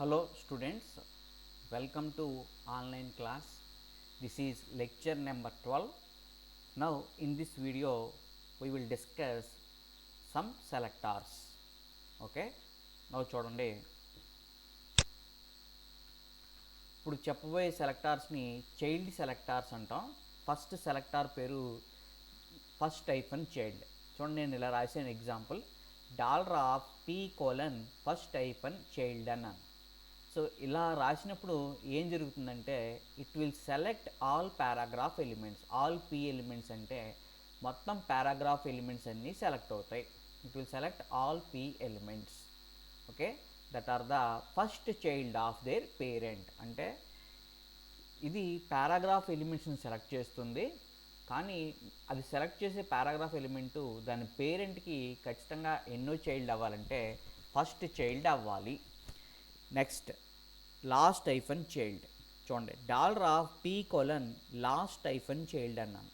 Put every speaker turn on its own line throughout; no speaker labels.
Hello students, welcome to online class. This is lecture number 12. Now in this video we will discuss some selectors. Okay, now చూడండి, ఇప్పుడు చెప్పబోయే సెలెక్టార్స్ని child selectors అంటాం. First selector పేరు first hyphen child. చూడండి, నేను ఇలా రాసిన example $P: first hyphen child అన్నాను. సో ఇలా రాసినప్పుడు ఏం జరుగుతుందంటే it will select all paragraph elements. All P elements అంటే మొత్తం పారాగ్రాఫ్ ఎలిమెంట్స్ అన్నీ సెలెక్ట్ అవుతాయి. It will select all P elements. Okay, that are the first child of their parent. అంటే ఇది పారాగ్రాఫ్ ఎలిమెంట్స్ని సెలెక్ట్ చేస్తుంది, కానీ అది సెలెక్ట్ చేసే పారాగ్రాఫ్ ఎలిమెంటు దాని పేరెంట్కి ఖచ్చితంగా ఎన్నో చైల్డ్ అవ్వాలంటే ఫస్ట్ చైల్డ్ అవ్వాలి. Next last hyphen child. చూడండి, $P: లాస్ట్ హైఫన్ చైల్డ్ అన్నాను.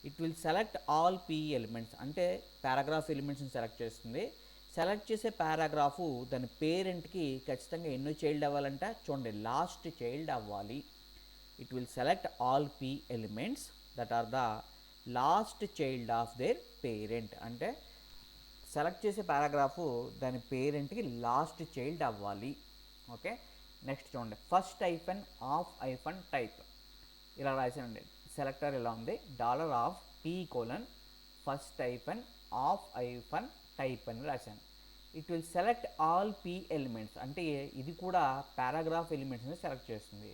It will select all P elements అంటే పారాగ్రాఫ్ ఎలిమెంట్స్ని సెలెక్ట్ చేస్తుంది. సెలెక్ట్ చేసే పారాగ్రాఫు దాని పేరెంట్కి ఖచ్చితంగా ఎన్నో చైల్డ్ అవ్వాలంట. చూడండి, లాస్ట్ చైల్డ్ అవ్వాలి. It will select all P elements that are the last child of their parent. అంటే సెలెక్ట్ చేసే పారాగ్రాఫు దాని పేరెంట్కి లాస్ట్ చైల్డ్ అవ్వాలి. ఓకే, నెక్స్ట్ చూడండి, first hyphen of hyphen type. ఇలా రాసానండి, సెలెక్టర్ ఇలా ఉంది $P: first hyphen of hyphen type అని రాశాను. It will select all P elements అంటే ఇది కూడా పారాగ్రాఫ్ ఎలిమెంట్స్ని సెలెక్ట్ చేస్తుంది.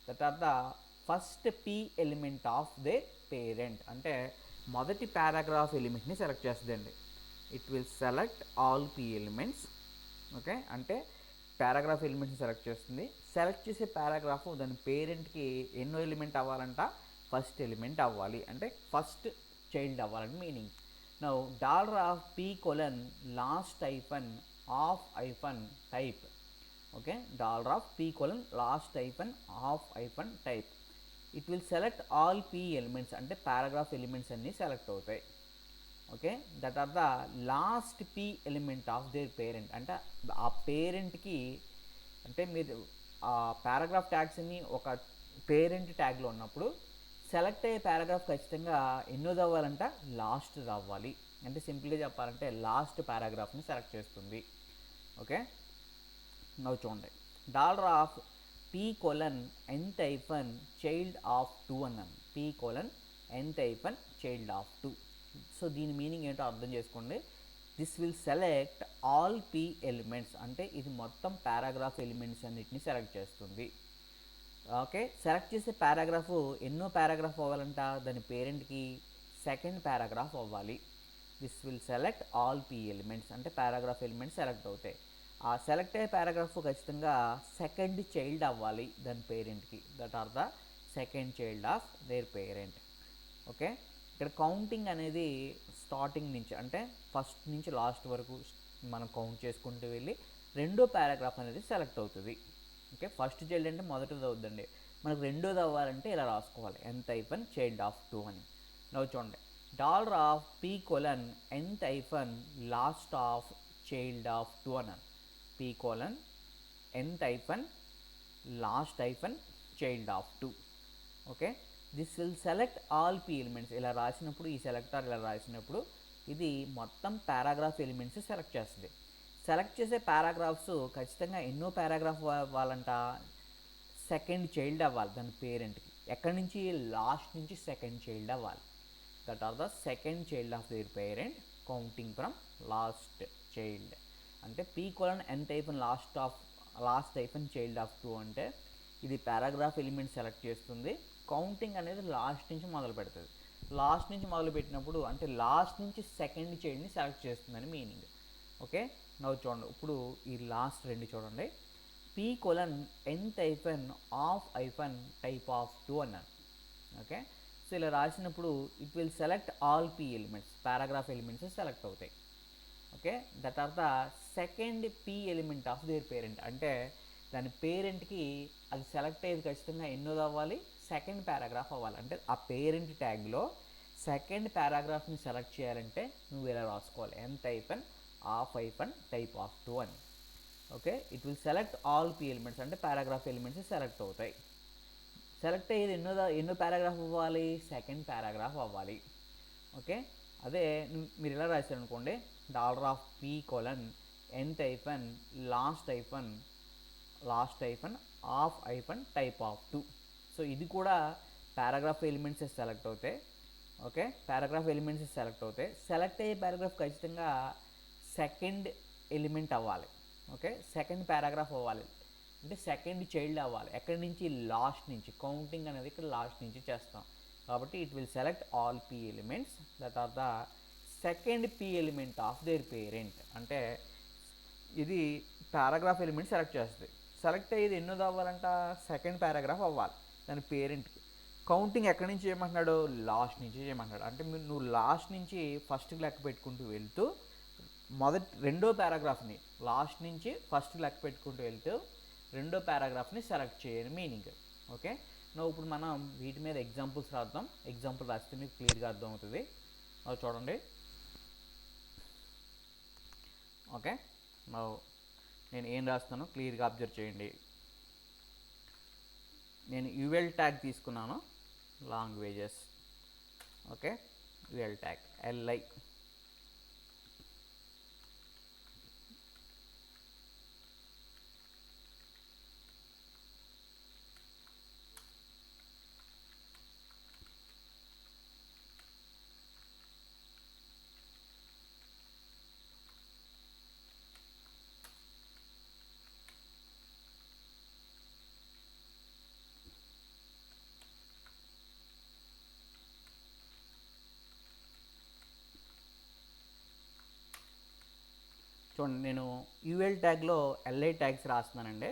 That are the first p element of the parent. అంటే మొదటి పారాగ్రాఫ్ ఎలిమెంట్ని సెలెక్ట్ చేస్తుందండి. It will select all P elements. Okay, అంటే పారాగ్రాఫ్ ఎలిమెంట్ని సెలెక్ట్ చేస్తుంది. సెలెక్ట్ చేసే పారాగ్రాఫ్ దాని పేరెంట్కి ఎన్నో ఎలిమెంట్ అవ్వాలంట, ఫస్ట్ ఎలిమెంట్ అవ్వాలి, అంటే ఫస్ట్ చైల్డ్ అవ్వాలని meaning. Now $P: last hyphen of hyphen type. Okay, $P: last hyphen of hyphen type. It will select all P elements అంటే పారాగ్రాఫ్ ఎలిమెంట్స్ అన్నీ సెలెక్ట్ అవుతాయి. Okay, that are the last p element of their parent. అంటే ఆ పేరెంట్కి అంటే మీరు ఆ paragraph tags అన్ని ఒక పేరెంట్ ట్యాగ్లో ఉన్నప్పుడు సెలెక్ట్ అయ్యే పారాగ్రాఫ్ ఖచ్చితంగా ఎన్నోది అవ్వాలంట, లాస్ట్ అవ్వాలి. అంటే సింపుల్గా చెప్పాలంటే లాస్ట్ పారాగ్రాఫ్ని సెలెక్ట్ చేస్తుంది. ఓకే, నవ్వు చూడండి, $P: nth hyphen child of 2 అన్నాను. P: nth hyphen child of 2. So దీని మీనింగ్ ఏంటో అర్థం చేసుకోండి. This will select all P elements అంటే ఇది మొత్తం పారాగ్రాఫ్ ఎలిమెంట్స్ అన్నిటిని సెలెక్ట్ చేస్తుంది. ఓకే, సెలెక్ట్ చేసే పారాగ్రాఫ్ ఎన్నో పారాగ్రాఫ్ అవ్వాలంట, దాని పేరెంట్కి సెకండ్ పారాగ్రాఫ్ అవ్వాలి. This will select all P elements అంటే పారాగ్రాఫ్ ఎలిమెంట్స్ సెలెక్ట్ అవుతాయి. ఆ సెలెక్ట్ అయ్యే పారాగ్రాఫ్ ఖచ్చితంగా సెకండ్ చైల్డ్ అవ్వాలి దాని పేరెంట్కి. That are the second child of their parent. Okay, ఇక్కడ కౌంటింగ్ అనేది స్టార్టింగ్ నుంచి అంటే ఫస్ట్ నుంచి లాస్ట్ వరకు మనం కౌంట్ చేసుకుంటూ వెళ్ళి రెండో పారాగ్రాఫ్ అనేది సెలెక్ట్ అవుతుంది. ఓకే, ఫస్ట్ చైల్డ్ అంటే మొదటిది అవుతుందండి, మనకు రెండోది అవ్వాలంటే ఇలా రాసుకోవాలి, nth హైఫన్ చైల్డ్ ఆఫ్ 2 అని. నవ్వు చూడండి, $P: nth hyphen last of child of 2 అన్నాను. P: nth hyphen last hyphen child of 2. Okay, this will select all P elements. ఇలా రాసినప్పుడు ఈ సెలెక్టర్ ఇలా రాసినప్పుడు ఇది మొత్తం పారాగ్రాఫ్ ఎలిమెంట్స్ సెలెక్ట్ చేస్తుంది. సెలెక్ట్ చేసే పారాగ్రాఫ్స్ ఖచ్చితంగా ఎన్నో పారాగ్రాఫ్ అవ్వాలంట, సెకండ్ చైల్డ్ అవ్వాలి దాని పేరెంట్కి. ఎక్కడి నుంచి, లాస్ట్ నుంచి సెకండ్ చైల్డ్ అవ్వాలి. That are the second child of their parent counting from last child. అంటే P: nth hyphen last hyphen child of 2 అంటే ఇది పారాగ్రాఫ్ ఎలిమెంట్ సెలెక్ట్ చేస్తుంది. కౌంటింగ్ అనేది లాస్ట్ నుంచి మొదలు పెడుతుంది. లాస్ట్ నుంచి మొదలు పెట్టినప్పుడు అంటే లాస్ట్ నుంచి సెకండ్ చైల్డ్ని సెలెక్ట్ చేస్తుందని మీనింగ్. ఓకే, నవ్వు చూడండి, ఇప్పుడు ఈ లాస్ట్ రెండు చూడండి, P: nth hyphen of hyphen type of 2 అన్నాను. ఓకే, సో ఇలా రాసినప్పుడు it will select all P elements paragraph elements select అవుతాయి. Okay, that are the second P element of their parent. అంటే దాని పేరెంట్కి అది సెలెక్ట్ అయ్యేది ఖచ్చితంగా ఎన్నోది అవ్వాలి, సెకండ్ పారాగ్రాఫ్ అవ్వాలి. అంటే ఆ పేరెంట్ ట్యాగ్లో సెకండ్ పారాగ్రాఫ్ని సెలెక్ట్ చేయాలంటే నువ్వు ఇలా రాసుకోవాలి, nth hyphen of hyphen type of 2 అని. Okay, it will select all P elements అంటే పారాగ్రాఫ్ ఎలిమెంట్స్ సెలెక్ట్ అవుతాయి. సెలెక్ట్ అయ్యేది ఎన్నో పారాగ్రాఫ్ అవ్వాలి, సెకండ్ పారాగ్రాఫ్ అవ్వాలి. ఓకే, అదే మీరు ఇలా రాశారు అనుకోండి, $p:, nth hyphen, last hyphen, of hyphen, type of 2. So ఇది కూడా పారాగ్రాఫ్ ఎలిమెంట్స్ సెలెక్ట్ అవుతాయి. ఓకే, పారాగ్రాఫ్ ఎలిమెంట్స్ సెలెక్ట్ అవుతాయి. సెలెక్ట్ అయ్యే పారాగ్రాఫ్ ఖచ్చితంగా సెకండ్ ఎలిమెంట్ అవ్వాలి. ఓకే, సెకండ్ పారాగ్రాఫ్ అవ్వాలి అంటే సెకండ్ చైల్డ్ అవ్వాలి. ఎక్కడి నుంచి? లాస్ట్ నుంచి. కౌంటింగ్ అనేది ఇక్కడ లాస్ట్ నుంచి చేస్తాం కాబట్టి it will select all P elements that are the second P element of their parent. అంటే ఇది పారాగ్రాఫ్ ఎలిమెంట్ సెలెక్ట్ చేస్తుంది. సెలెక్ట్ అయ్యేది ఎన్నోది అవ్వాలంట? సెకండ్ పారాగ్రాఫ్ అవ్వాలి దాని పేరెంట్కి. కౌంటింగ్ ఎక్కడి నుంచి చేయమంటున్నాడు? లాస్ట్ నుంచి చేయమంటున్నాడు. అంటే నువ్వు లాస్ట్ నుంచి ఫస్ట్కి లెక్క పెట్టుకుంటూ వెళ్తూ రెండో పారాగ్రాఫ్ని లాస్ట్ నుంచి ఫస్ట్ లెక్క పెట్టుకుంటూ వెళ్తూ రెండో పారాగ్రాఫ్ని సెలెక్ట్ చేయని మీనింగ్. ఓకే, ఇప్పుడు మనం వీటి మీద ఎగ్జాంపుల్స్ రాద్దాం. ఎగ్జాంపుల్ రాస్తే మీకు క్లియర్గా అర్థమవుతుంది. చూడండి. ఓకే, నేను ఏం రాస్తానో క్లియర్గా అబ్జర్వ్ చేయండి. నేను యుఎల్ ట్యాగ్ తీసుకున్నాను, languages. Okay, UL tag LI. చూడండి, నేను యూఎల్ ట్యాగ్లో LI ట్యాగ్స్ రాస్తున్నానండి.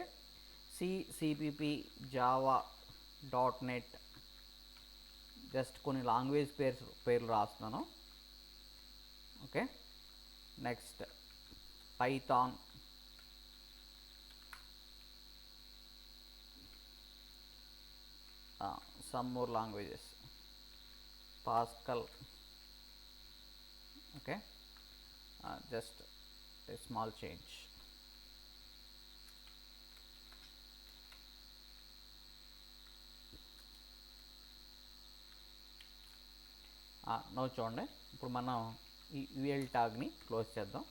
CPP, జావా, .NET, జస్ట్ కొన్ని లాంగ్వేజ్ పేర్లు రాస్తున్నాను. Okay, next Python, some more languages, Pascal. Okay, just a small change. Now చూడండి, ఇప్పుడు మనం ఈ యుఎల్ ట్యాగ్ని క్లోజ్ చేద్దాం,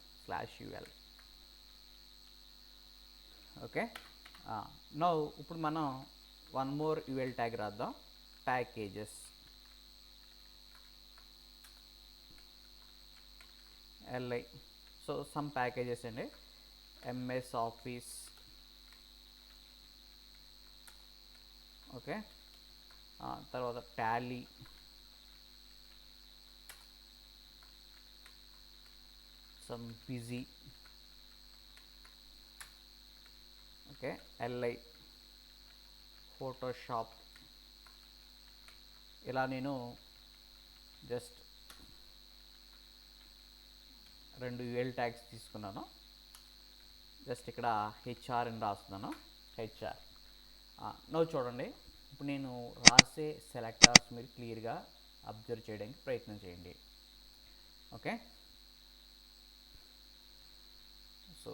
/UL. ఓకే, నో ఇప్పుడు మనం వన్ మోర్ యుఎల్ ట్యాగ్ రాద్దాం, packages, LI. So some packages అండి, MS ఆఫీస్. ఓకే, తర్వాత Tally, some busy. Okay, LI, Photoshop. ఇలా నేను జస్ట్ 2 యుఎల్ ట్యాగ్స్ తీసుకున్నాను. జస్ట్ ఇక్కడ HR అని రాస్తున్నాను, HR. నవ్వు చూడండి, ఇప్పుడు నేను రాసే సెలెక్టర్స్ మీరు క్లియర్గా అబ్జర్వ్ చేయడానికి ప్రయత్నం చేయండి. ఓకే, సో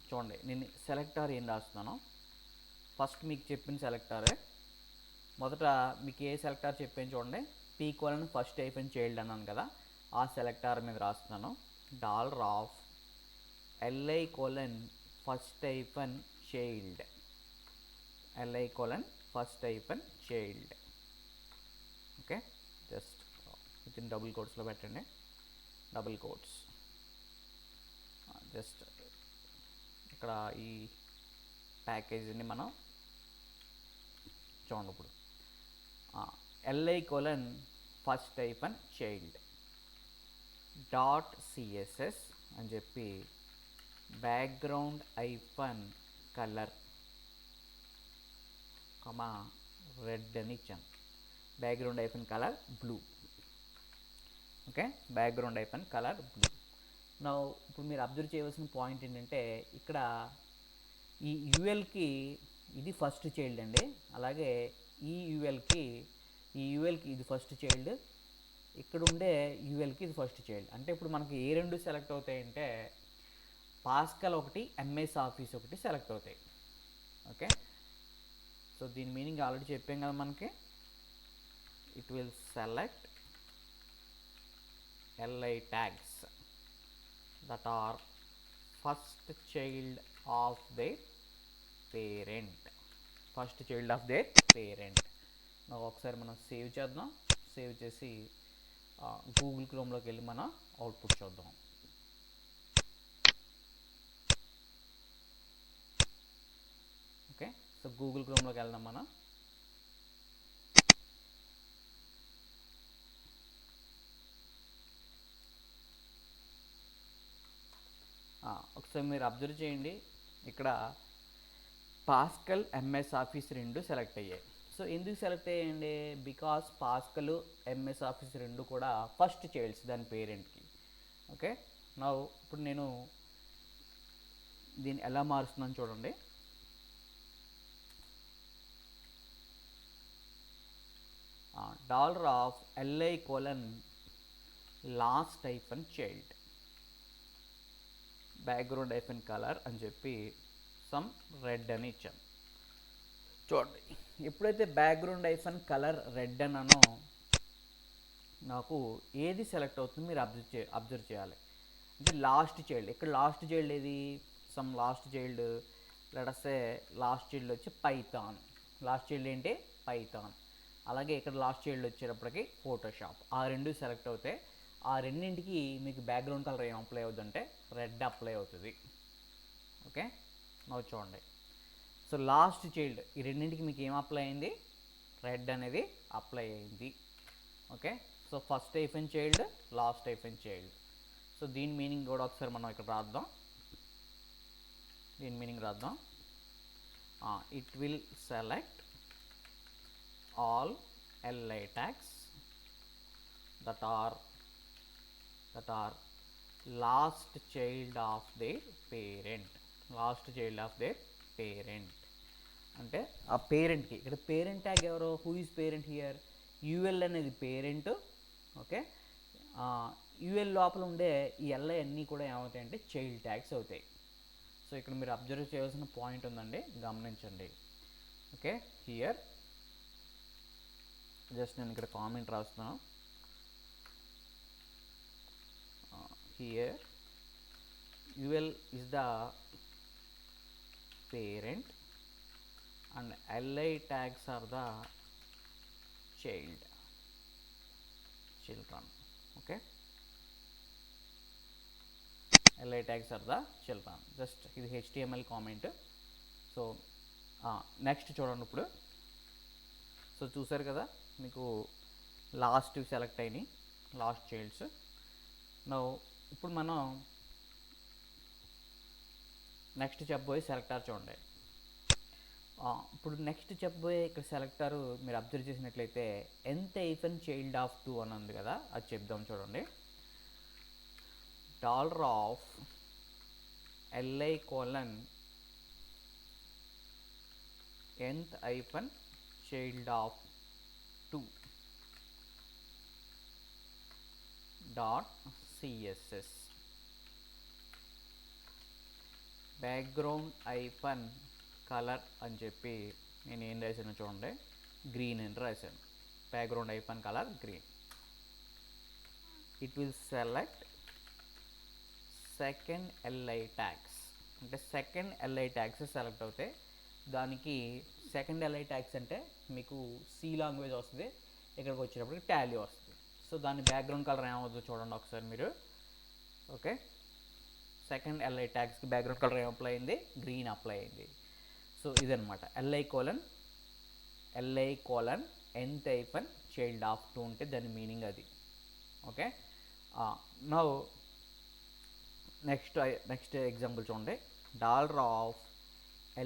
చూడండి, నేను సెలెక్టర్ ఏం రాస్తున్నాను. ఫస్ట్ మీకు చెప్పిన సెలెక్టరే. మొదట మీకు ఏ సెలెక్టర్ చెప్పాను చూడండి, P:, ఫస్ట్ హైఫన్ చైల్డ్ అన్నాను కదా, ఆ సెలెక్టర్ మీద రాస్తున్నాను. $LI: first hyphen child, LI: first hyphen child. Okay, just within double కోట్స్లో పెట్టండి, డబుల్ కోట్స్. జస్ట్ ఇక్కడ ఈ ప్యాకేజీని మనం చూడండి. ఇప్పుడు LI: first hyphen child .CSS అని చెప్పి బ్యాక్గ్రౌండ్ హైఫన్ కలర్, రెడ్ అని ఇచ్చాను. Background hyphen colour blue. Okay, background hyphen colour blue. నా ఇప్పుడు మీరు అబ్జర్వ్ చేయవలసిన పాయింట్ ఏంటంటే, ఇక్కడ ఈ యుఎల్కి ఇది ఫస్ట్ చైల్డ్ అండి. అలాగే ఈ యుఎల్కి ఇది ఫస్ట్ చైల్డ్, ఇక్కడ ఉండే యూఎల్కి ఇది ఫస్ట్ చైల్డ్. అంటే ఇప్పుడు మనకి ఏ రెండు సెలెక్ట్ అవుతాయంటే పాస్కల్ ఒకటి, ఎంఎస్ ఆఫీస్ ఒకటి సెలెక్ట్ అవుతాయి. ఓకే, సో దీని మీనింగ్ ఆల్రెడీ చెప్పాం కదా మనకి. It will select LI tags that are first child of their parent. First child of their parent. నాకు ఒకసారి మనం సేవ్ చేద్దాం. సేవ్ చేసి గూగుల్ క్రోమ్లోకి వెళ్ళి మనం అవుట్పుట్ చూద్దాం. ఓకే, సో గూగుల్ క్రోమ్లోకి వెళ్దాం మనం. ఒకసారి మీరు అబ్జర్వ్ చేయండి, ఇక్కడ పాస్కల్, ఎంఎస్ ఆఫీస్ రెండు సెలెక్ట్ అయ్యాయి. సో ఎందుకు సెలెక్ట్ అయ్యాయండి? బికాస్ పాస్కల్, ఎంఎస్ ఆఫీస్ రెండు కూడా ఫస్ట్ చైల్డ్స్ దాని పేరెంట్కి. ఓకే, నా ఇప్పుడు నేను దీన్ని ఎలా మారుస్తున్నాను చూడండి. Dollar of LI colon last hyphen child background hyphen colour అని చెప్పి సమ్ రెడ్ అని ఇచ్చాను. చూడండి, ఎప్పుడైతే బ్యాక్గ్రౌండ్ హైఫన్ కలర్ రెడ్ అన్నానో నాకు ఏది సెలెక్ట్ అవుతుందో మీరు అబ్జర్వ్ చేయాలి. అంటే లాస్ట్ చైల్డ్, ఇక్కడ లాస్ట్ చైల్డ్ ఏది? Some last child, లెటసే last child వచ్చి పైథాన్. లాస్ట్ చైల్డ్ ఏంటి? పైథాన్. అలాగే ఇక్కడ లాస్ట్ చైల్డ్ వచ్చేటప్పటికి ఫోటోషాప్. ఆ రెండు సెలెక్ట్ అవుతాయి. ఆ రెండింటికి మీకు బ్యాక్గ్రౌండ్ కలర్ ఏం అప్లై అవుతుందంటే రెడ్ అప్లై అవుతుంది. ఓకే, నవ్వు చూడండి. సో లాస్ట్ చైల్డ్, ఈ రెండింటికి మీకు ఏం అప్లై అయింది? రెడ్ అనేది అప్లై అయింది. Okay, so first hyphen child, last hyphen child. So దీని మీనింగ్ కూడా ఒకసారి మనం ఇక్కడ రాద్దాం. దీని మీనింగ్ రాద్దాం. It will select all LI tags that are last child of their parent. Last child of their parent అంటే ఆ పేరెంట్కి, ఇక్కడ పేరెంట్ ట్యాగ్ ఎవరో? Who is parent here? UL అనేది పేరెంట్. ఓకే, యూఎల్ లోపల ఉండే ఈ LI అన్నీ కూడా ఏమవుతాయంటే చైల్డ్ ట్యాగ్స్ అవుతాయి. సో ఇక్కడ మీరు అబ్జర్వ్ చేయాల్సిన పాయింట్ ఉందండి, గమనించండి. ఓకే, హియర్ జస్ట్ నేను ఇక్కడ కామెంట్ రాస్తున్నాను. Here UL is the parent and LI tags are the children. Okay, LI tags are the children. Just ఇది HTML కామెంట్. సో నెక్స్ట్ చూడండి. ఇప్పుడు సో చూసారు కదా, మీకు లాస్ట్ సెలెక్ట్ అయినాయి, లాస్ట్ చైల్డ్స్. నో ఇప్పుడు మనం నెక్స్ట్ చెప్పబోయే సెలెక్టర్ చూడండి. ఇప్పుడు నెక్స్ట్ చెప్పబోయే ఇక్కడ సెలెక్టర్ మీరు అబ్జర్వ్ చేసినట్లయితే ఎంత హైఫన్ చైల్డ్ ఆఫ్ 2 అని ఉంది కదా, అది చెప్దాం చూడండి. Dollar of LI colon nth hyphen child of 2 dot CSS background hyphen colour అని చెప్పి నేను ఏం రాశాను చూడండి, గ్రీన్ అని రాశాను. Background hyphen colour green. It will select second LI tags. అంటే సెకండ్ LI ట్యాగ్స్ సెలెక్ట్ అవుతాయి. దానికి సెకండ్ LI ట్యాగ్స్ అంటే మీకు సి లాంగ్వేజ్ వస్తుంది, ఇక్కడికి వచ్చేటప్పటికి టాలీ వస్తుంది. సో దాని బ్యాక్గ్రౌండ్ కలర్ ఏమవుతుందో చూడండి ఒకసారి మీరు. ఓకే, సెకండ్ LI ట్యాగ్స్కి బ్యాక్గ్రౌండ్ కలర్ ఏం అప్లై అయింది? గ్రీన్ అప్లై అయింది. సో ఇదనమాట LI colon nth hyphen child of 2 ఉంటే దాని మీనింగ్ అది. ఓకే, నౌ నెక్స్ట్ ఎగ్జాంపుల్ చూడండి. Dollar of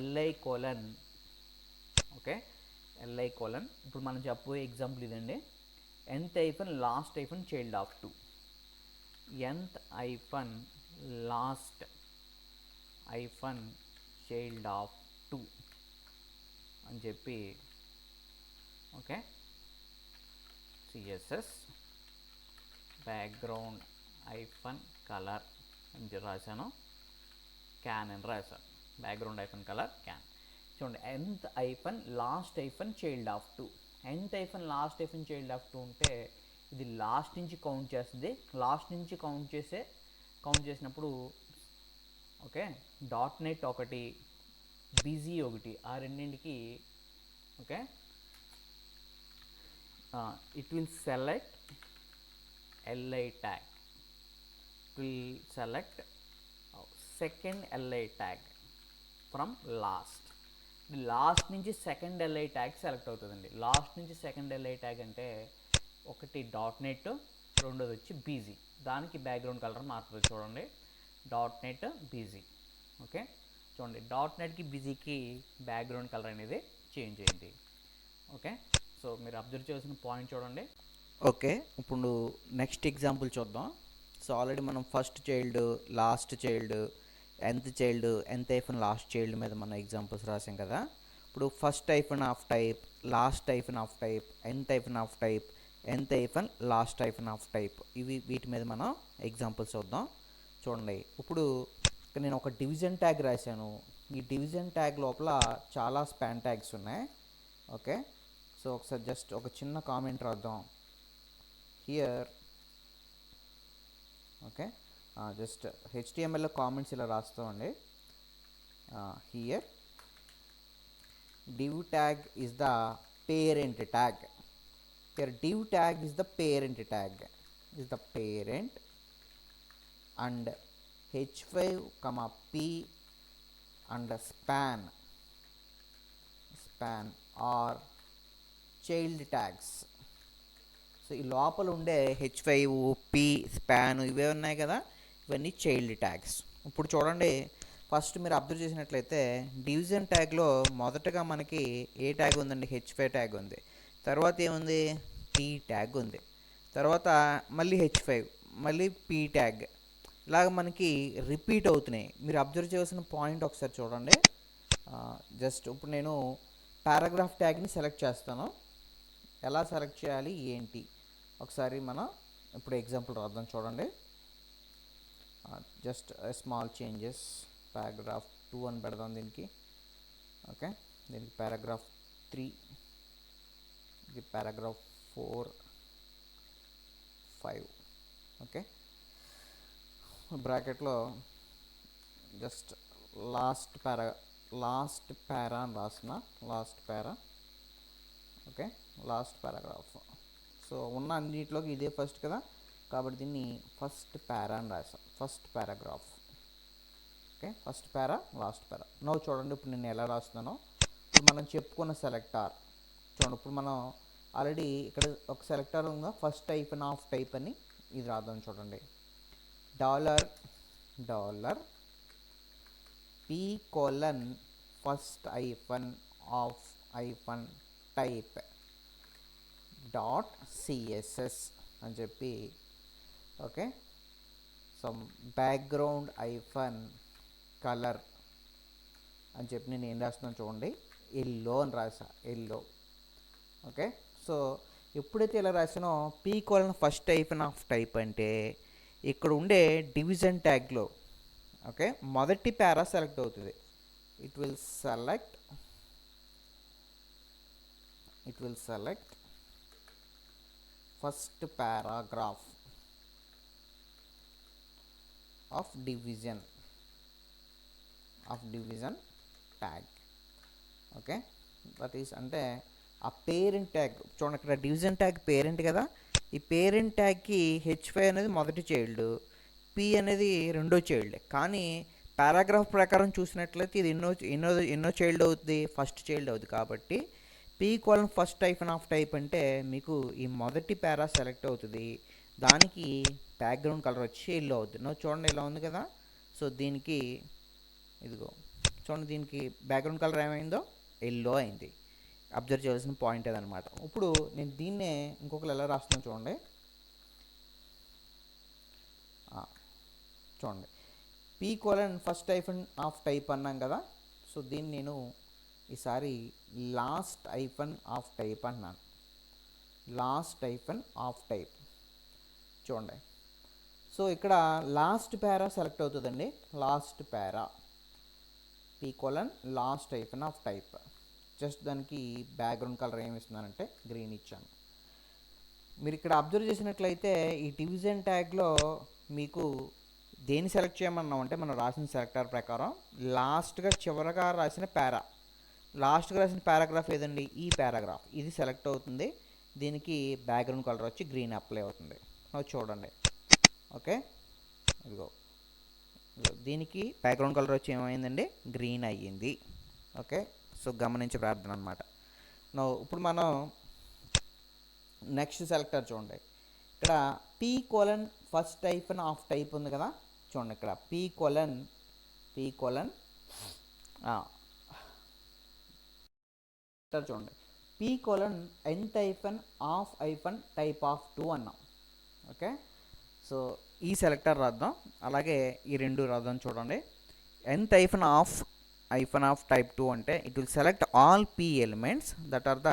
LI colon. Okay, LI colon ఇప్పుడు మనం చెప్పబోయే ఎగ్జాంపుల్ ఇదండి. nth hyphen last hyphen child of 2, nth hyphen last hyphen child of 2 అని చెప్పి. Okay, CSS background hyphen colour అని రాశాను, క్యాన్ అని రాశాను. Background hyphen colour can. చూడండి, nth hyphen last hyphen child of 2. nth hyphen last hyphen child of 2 ఉంటే ఇది last నుంచి కౌంట్ చేస్తుంది. లాస్ట్ నుంచి కౌంట్ చేసినప్పుడు ఓకే, డాట్ నెట్ ఒకటి, బిజీ ఒకటి, ఆ రెండింటికి okay it will select li tag. It will select second li tag from last. Last నుంచి సెకండ్ li tag సెలెక్ట్ అవుతుందండి. లాస్ట్ నుంచి సెకండ్ li tag అంటే ఒకటి డాట్ నెట్, రెండోది వచ్చి బీజీ. దానికి బ్యాక్గ్రౌండ్ కలర్ మారుతుంది. చూడండి, డాట్ నెట్ బీజీ. ఓకే, చూడండి, డాట్ నెట్కి బీజీకి బ్యాక్గ్రౌండ్ కలర్ అనేది చేంజ్ అయింది. ఓకే, సో మీరు అబ్జర్వ్ చేయాల్సిన పాయింట్ చూడండి. ఓకే, ఇప్పుడు నెక్స్ట్ ఎగ్జాంపుల్ చూద్దాం. సో ఆల్రెడీ మనం first child, last child, nth hyphen last child మీద మనం ఎగ్జాంపుల్స్ రాసాం కదా. ఇప్పుడు first hyphen of type, last hyphen of type, nth hyphen of type, nth hyphen last hyphen of type, వీటి మీద మనం ఎగ్జాంపుల్స్ చూద్దాం. చూడండి, ఇప్పుడు నేను ఒక డివిజన్ ట్యాగ్ రాశాను. ఈ డివిజన్ ట్యాగ్ లోపల చాలా స్పాన్ ట్యాగ్స్ ఉన్నాయి. ఓకే, సో ఒకసారి జస్ట్ ఒక చిన్న కామెంట్ రాద్దాం. Here okay, just HTML లో కామెంట్స్ ఇలా రాస్తామండి. Here div tag is the parent tag. Here div tag is the parent tag, is the parent, and h5 comma p and span are child tags. So ఈ లోపల ఉండే h5, p, span ఇవే ఉన్నాయి కదా, ఇవన్నీ child tags. ఇప్పుడు చూడండి, first మీరు అబ్జర్వ్ చేసినట్లయితే డివిజన్ ట్యాగ్లో మొదటగా మనకి ఏ ట్యాగ్ ఉందండి? h5 ట్యాగ్ ఉంది. తర్వాత ఏముంది? p ట్యాగ్ ఉంది. తర్వాత మళ్ళీ h5, మళ్ళీ p ట్యాగ్, ఇలాగ మనకి రిపీట్ అవుతున్నాయి. మీరు అబ్జర్వ్ చేయాల్సిన పాయింట్ ఒకసారి చూడండి. జస్ట్ ఇప్పుడు నేను పారాగ్రాఫ్ ట్యాగ్ని సెలెక్ట్ చేస్తాను. ఎలా సెలెక్ట్ చేయాలి ఏంటి ఒకసారి మనం ఇప్పుడు ఎగ్జాంపుల్ రాద్దాం. చూడండి, జస్ట్ స్మాల్ చేంజెస్. పారాగ్రాఫ్ 2 అని పెడదాం దీనికి. ఓకే, దీనికి పారాగ్రాఫ్ 3, ఇది పారాగ్రాఫ్ 4, 5. ఓకే, బ్రాకెట్లో జస్ట్ లాస్ట్ పారా అని రాసిన, last para. Okay, last paragraph. So ఉన్న అన్నింటిలోకి ఇదే ఫస్ట్ కదా, కాబట్టి దీన్ని ఫస్ట్ పారా అని రాసాం. First paragraph. ఓకే, ఫస్ట్ పారా, లాస్ట్ పారా. నో చూడండి, ఇప్పుడు నేను ఎలా రాస్తున్నానో. ఇప్పుడు మనం చెప్పుకున్న సెలెక్టార్ చూడండి. ఇప్పుడు మనం ఆల్రెడీ ఇక్కడ ఒక సెలెక్టార్ ఉందా, ఫస్ట్ ఐఫన్ ఆఫ్ టైప్ అని, ఇది రాద్దాం. చూడండి, dollar p colon first hyphen of hyphen type dot CSS అని చెప్పి, okay, some background hyphen colour అని చెప్పి నేను ఏం రాస్తున్నాను చూడండి, ఎల్లో అని రాసా, ఎల్లో. ఓకే, సో ఎప్పుడైతే ఇలా రాసానో p colon first hyphen of type అంటే ఇక్కడ ఉండే డివిజన్ ట్యాగ్లో ఓకే మొదటి పారా సెలెక్ట్ అవుతుంది. It will select first paragraph of division tag. Okay, that is అంటే ఆ పేరెంట్ ట్యాగ్. చూడండి, ఇక్కడ డివిజన్ ట్యాగ్ పేరెంట్ కదా, ఈ పేరెంట్ ట్యాగ్కి h5 అనేది మొదటి చైల్డ్, p అనేది రెండో చైల్డ్. కానీ పారాగ్రాఫ్ ప్రకారం చూసినట్లయితే ఇది ఎన్నో చైల్డ్ అవుతుంది? ఫస్ట్ చైల్డ్ అవుతుంది. కాబట్టి p colon first hyphen of type అంటే మీకు ఈ మొదటి పారా సెలెక్ట్ అవుతుంది. దానికి బ్యాక్గ్రౌండ్ కలర్ వచ్చి ఎల్లో అవుతుంది. నో చూడండి, ఇలా ఉంది కదా. సో దీనికి ఇదిగో చూడండి, దీనికి బ్యాక్గ్రౌండ్ కలర్ ఏమైందో ఎల్లో అయింది. అబ్జర్వ్ చేయాల్సిన పాయింట్ అదనమాట. ఇప్పుడు నేను దీన్నే ఇంకొకరు ఎలా రాస్తున్నాను చూడండి. చూడండి, p colon first hyphen of type అన్నాం కదా. సో దీన్ని నేను ఈసారి లాస్ట్ ఐఫన్ ఆఫ్ టైప్ అన్నాను. Last hyphen of type.
చూడండి. సో ఇక్కడ లాస్ట్ పారా సెలెక్ట్ అవుతుందండి. Last para p colon last hyphen of type. Just దానికి బ్యాక్గ్రౌండ్ కలర్ ఏమి ఇస్తున్నానంటే గ్రీన్ ఇచ్చాను. మీరు ఇక్కడ అబ్జర్వ్ చేసినట్లయితే ఈ డివిజన్ ట్యాగ్లో మీకు దేన్ని సెలెక్ట్ చేయమన్నాం అంటే మనం రాసిన సెలెక్టర్ ప్రకారం లాస్ట్గా చివరగా రాసిన లాస్ట్గా రాసిన పారాగ్రాఫ్ ఏదండి, ఈ పారాగ్రాఫ్ ఇది సెలెక్ట్ అవుతుంది. దీనికి బ్యాక్గ్రౌండ్ కలర్ వచ్చి గ్రీన్ అప్లై అవుతుంది. చూడండి. ఓకే, ఇదిగో దీనికి బ్యాక్గ్రౌండ్ కలర్ వచ్చి ఏమైందండి, గ్రీన్ అయ్యింది. ఓకే, సో గమనించే ప్రార్థన అనమాట. ఇప్పుడు మనం నెక్స్ట్ సెలెక్టర్ చూడండి. ఇక్కడ p colon first hyphen of type ఉంది కదా, చూడండి ఇక్కడ p కోలన్ చూడండి p colon nth hyphen of hyphen type of 2 అన్నాం. ఓకే, సో ఈ సెలెక్టర్ రాద్దాం, అలాగే ఈ రెండు రాద్దాం. చూడండి, nth హైఫన్ ఆఫ్ టైప్ 2 అంటే it will select all p elements that are the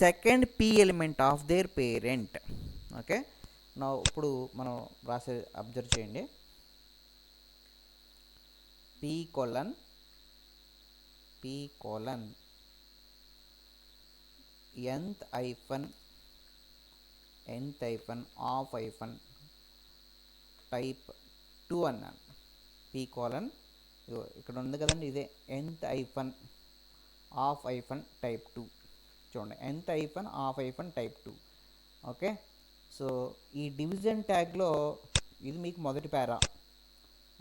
second p element of their parent. Okay, ఇప్పుడు మనం రాసే అబ్జర్వ్ చేయండి. p colon nth hyphen of hyphen type 2 అన్నాను. p కోలన్ ఇక్కడ ఉంది కదండి, ఇదే nth hyphen of hyphen type 2. చూడండి, nth hyphen of hyphen type 2. Okay, so ఈ డివిజన్ ట్యాగ్లో ఇది మీకు మొదటి పారా.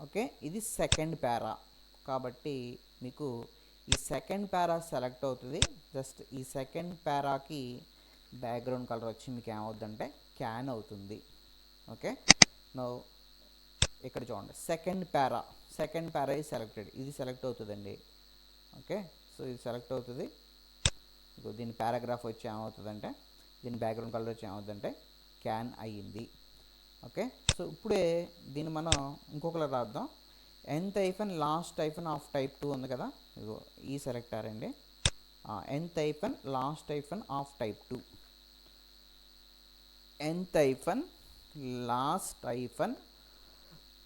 ఓకే, ఇది సెకండ్ పారా, కాబట్టి మీకు ఈ సెకండ్ పారా సెలెక్ట్ అవుతుంది. జస్ట్ ఈ సెకండ్ పారాకి బ్యాక్గ్రౌండ్ కలర్ వచ్చి మీకు ఏమవుతుందంటే క్యాన్ అవుతుంది. ఓకే, ఇక్కడ చూడండి, సెకండ్ పారా ఇది సెలెక్టెడ్, ఇది సెలెక్ట్ అవుతుందండి. ఓకే, సో ఇది సెలెక్ట్ అవుతుంది. దీని పారాగ్రాఫ్ వచ్చి ఏమవుతుందంటే, దీని బ్యాక్గ్రౌండ్ కలర్ వచ్చి ఏమవుతుందంటే క్యాన్ అయ్యింది. ఓకే, సో ఇప్పుడే దీన్ని మనం ఇంకొకలా రాద్దాం. nth hyphen last hyphen of type 2 ఉంది కదా, ఇదిగో ఈ సెలెక్టర్ అండి. nth hyphen last hyphen of type 2, nth hyphen last hyphen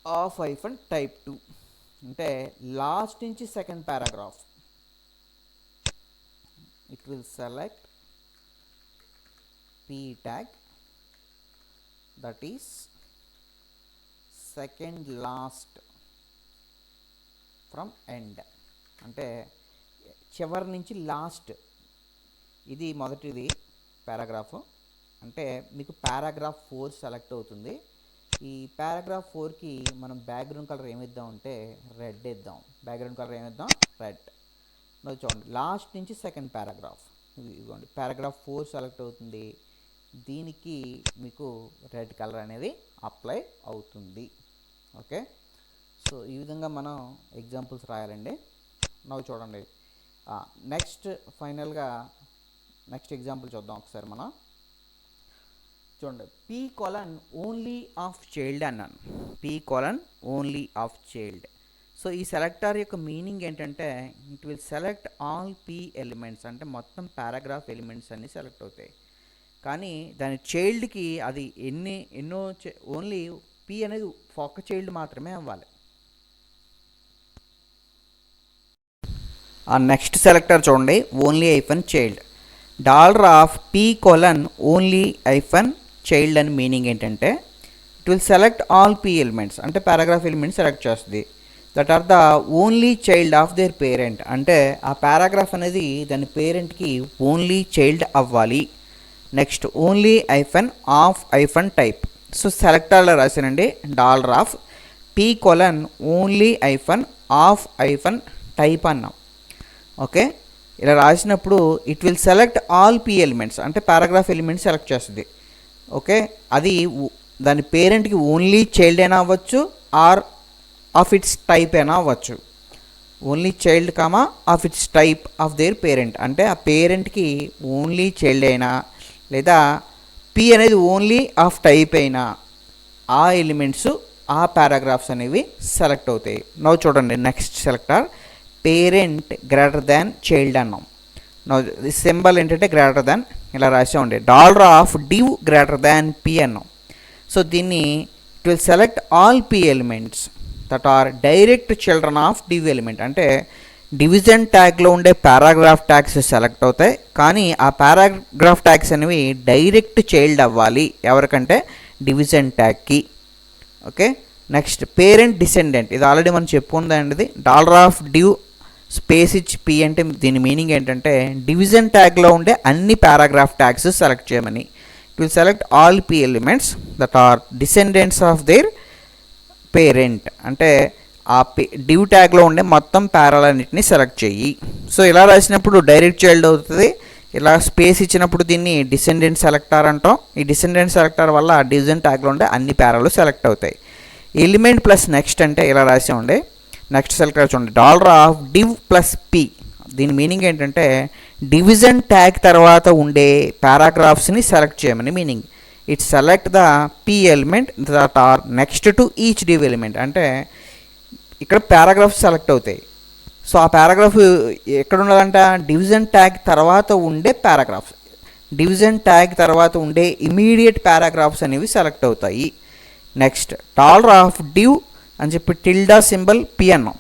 of hyphen type 2 అంటే లాస్ట్ నుంచి second paragraph. it will select p tag that is second last from end అంటే చివరి నుంచి లాస్ట్. ఇది మొదటిది పారాగ్రాఫ్, అంటే మీకు పారాగ్రాఫ్ 4 సెలెక్ట్ అవుతుంది. ఈ పారాగ్రాఫ్ 4కి మనం బ్యాక్గ్రౌండ్ కలర్ ఏమిద్దాం అంటే రెడ్ ఇద్దాం. బ్యాక్గ్రౌండ్ కలర్ ఏమిద్దాం, రెడ్. చూడండి, లాస్ట్ నుంచి సెకండ్ పారాగ్రాఫ్, ఇదిగోండి పారాగ్రాఫ్ 4 సెలెక్ట్ అవుతుంది. దీనికి మీకు రెడ్ కలర్ అనేది అప్లై అవుతుంది. ఓకే, సో ఈ విధంగా మనం ఎగ్జాంపుల్స్ రాయాలండి. చూడండి, నెక్స్ట్ ఫైనల్గా నెక్స్ట్ ఎగ్జాంపుల్ చూద్దాం ఒకసారి మనం. చూడండి, p colon only of child అన్నాను. p colon only of child. So ఈ సెలెక్టర్ యొక్క మీనింగ్ ఏంటంటే it will select all p elements, అంటే మొత్తం పారాగ్రాఫ్ ఎలిమెంట్స్ అన్నీ సెలెక్ట్ అవుతాయి. కానీ దాని చైల్డ్కి అది ఎన్నో ఓన్లీ p అనేది ఒక చైల్డ్ మాత్రమే అవ్వాలి. నెక్స్ట్ సెలెక్టర్ చూడండి, only hyphen child. $p colon only hyphen child అని మీనింగ్ ఏంటంటే it will select all p elements, అంటే పారాగ్రాఫ్ ఎలిమెంట్స్ సెలెక్ట్ చేస్తుంది. That are the only child of their parent, అంటే ఆ పారాగ్రాఫ్ అనేది దాని పేరెంట్కి ఓన్లీ చైల్డ్ అవ్వాలి. Next only hyphen of hyphen type. So సెలెక్టర్లో రాశానండి $p colon only hyphen of hyphen type అన్నాం. ఓకే, ఇలా రాసినప్పుడు it will select all p elements, అంటే పారాగ్రాఫ్ ఎలిమెంట్స్ సెలెక్ట్ చేస్తుంది. ఓకే, అది దాని పేరెంట్కి ఓన్లీ చైల్డ్ అయినా అవ్వచ్చు, ఆర్ ఆఫ్ ఇట్స్ టైప్ అయినా అవ్వచ్చు. Only child comma of it's type of their parent, అంటే ఆ పేరెంట్కి ఓన్లీ చైల్డ్ అయినా లేదా p అనేది ఓన్లీ ఆఫ్ టైప్ అయినా ఆ ఎలిమెంట్స్ ఆ పారాగ్రాఫ్స్ అనేవి సెలెక్ట్ అవుతాయి. చూడండి, next selector parent greater than child అన్నాం. సింబల్ ఏంటంటే గ్రేటర్ దాన్ ఇలా రాసామండి. $div గ్రేటర్ దాన్ p అన్నాం. సో దీన్ని it will select all P elements that are direct children of div element. అంటే డివిజన్ ట్యాగ్లో ఉండే పారాగ్రాఫ్ ట్యాగ్స్ సెలెక్ట్ అవుతాయి, కానీ ఆ పారాగ్రాఫ్ ట్యాగ్స్ అనేవి డైరెక్ట్ చైల్డ్ అవ్వాలి ఎవరికంటే డివిజన్ ట్యాగ్కి. Okay, next parent descendant. ఇది ఆల్రెడీ మనం చెప్పుకుందండి. ఇది డాలర్ ఆఫ్ డివ్ స్పేస్ ఇచ్ పి అంటే దీని మీనింగ్ ఏంటంటే డివిజన్ ట్యాగ్లో ఉండే అన్ని పారాగ్రాఫ్ ట్యాగ్స్ సెలెక్ట్ చేయమని. It will select all p elements that are descendants of their parent. అంటే ఆ డివ్ ట్యాగ్లో ఉండే మొత్తం ప్యారాలన్నిటిని సెలెక్ట్ చెయ్యి. సో ఇలా రాసినప్పుడు డైరెక్ట్ చైల్డ్ అవుతుంది. ఇలా స్పేస్ ఇచ్చినప్పుడు దీన్ని డిసెండెంట్ సెలెక్టార్ అంటాం. ఈ డిసెండెంట్ సెలెక్టార్ వల్ల డివిజన్ ట్యాగ్లో ఉండే అన్ని ప్యారాలు సెలెక్ట్ అవుతాయి. ఎలిమెంట్ ప్లస్ నెక్స్ట్ అంటే ఇలా రాసి ఉండే నెక్స్ట్ సెలెక్టర్ చూడండి, dollar of div plus p. దీని మీనింగ్ ఏంటంటే డివిజన్ ట్యాగ్ తర్వాత ఉండే పారాగ్రాఫ్స్ని సెలెక్ట్ చేయమని meaning. It select the p element that are next to each div element. అంటే ఇక్కడ పారాగ్రాఫ్స్ సెలెక్ట్ అవుతాయి. సో ఆ పారాగ్రాఫ్ ఎక్కడ ఉన్నదంట, డివిజన్ ట్యాగ్ తర్వాత ఉండే పారాగ్రాఫ్స్. డివిజన్ ట్యాగ్ తర్వాత ఉండే ఇమీడియట్ పారాగ్రాఫ్స్ అనేవి సెలెక్ట్ అవుతాయి. నెక్స్ట్ డాలర్ ఆఫ్ డివ్ అని చెప్పి టిల్డా సింబల్ పి అన్నాం.